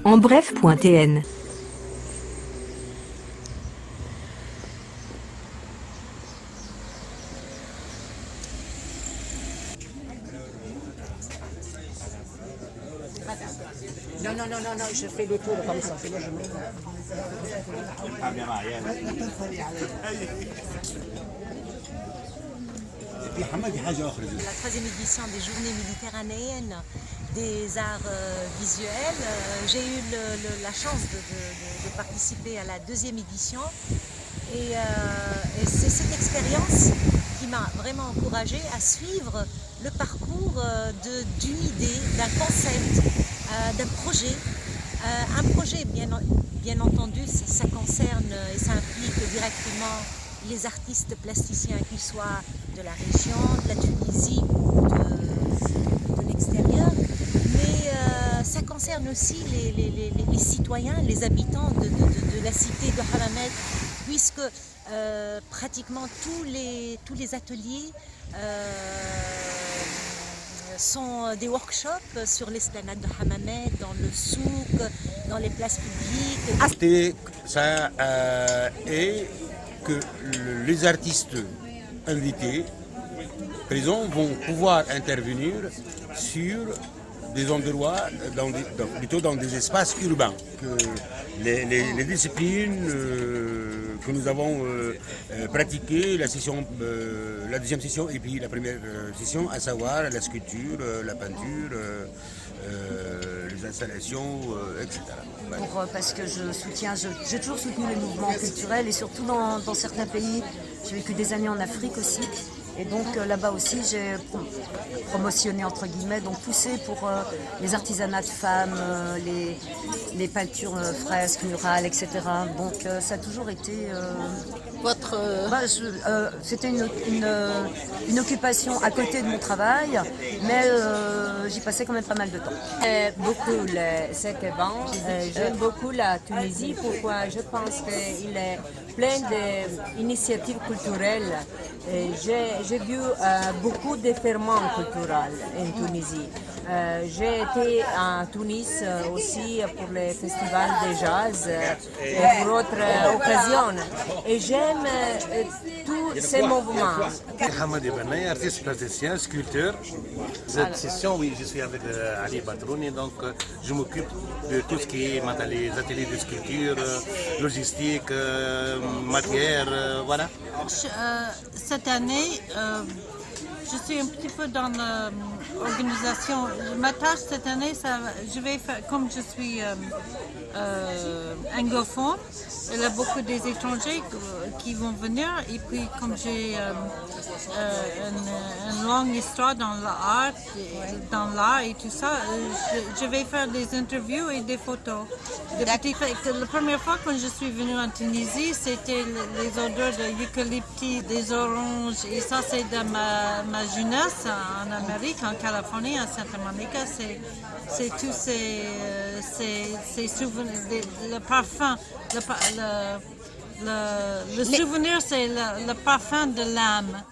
enbref.tn. Non, je fais le tour comme ça. C'est là, je mets. La troisième édition des Journées méditerranéennes des arts visuels. J'ai eu la chance de participer à la deuxième édition et c'est cette expérience qui m'a vraiment encouragée à suivre le parcours d'une idée, d'un concept, d'un projet. Un projet, bien entendu, ça concerne et ça implique directement les artistes plasticiens, qu'ils soient de la région, de la Tunisie ou de l'extérieur. Mais ça concerne aussi les citoyens, les habitants de la cité de Hammamet, puisque pratiquement tous les ateliers sont des workshops sur l'esplanade de Hammamet, dans le souk, dans les places publiques. Ça est que les artistes invités présents vont pouvoir intervenir sur des endroits, plutôt dans des espaces urbains. Que les disciplines que nous avons pratiquées, la deuxième session et puis la première session, à savoir la sculpture, la peinture, les installations, etc. Parce que j'ai toujours soutenu les mouvements culturels et surtout dans certains pays. J'ai vécu des années en Afrique aussi. Et donc là-bas aussi, j'ai promotionné, entre guillemets, donc poussé pour les artisanats de femmes, les peintures fresques, murales, etc. Donc ça a toujours été... c'était une occupation à côté de mon travail, mais j'y passais quand même pas mal de temps. Beaucoup cet événement. J'aime beaucoup la Tunisie. Pourquoi? Je pense qu'il est plein d'initiatives culturelles. J'ai vu beaucoup d'événements culturels en Tunisie. J'ai été en Tunis aussi pour les festivals de jazz et pour autres occasions. Et j'aime tous ces mouvements. Hamadi Benay, artiste plasticien, sculpteur. Cette session, oui, je suis avec Ali Batrouni, donc je m'occupe de tout ce qui est les ateliers de sculpture, logistique, matière, voilà. Cette année, je suis un petit peu dans l'organisation. Ma tâche cette année, je vais faire, comme je suis anglophone, il y a beaucoup des étrangers qui vont venir. Et puis, comme j'ai une longue histoire dans l'art et tout ça, je vais faire des interviews et des photos. La première fois quand je suis venue en Tunisie, c'était les odeurs de eucalyptus, des oranges. Et ça, c'est de ma jeunesse en Amérique, en Californie, à Santa Monica. C'est tous ces souvenirs, le parfum. Le souvenir, c'est le parfum de l'âme.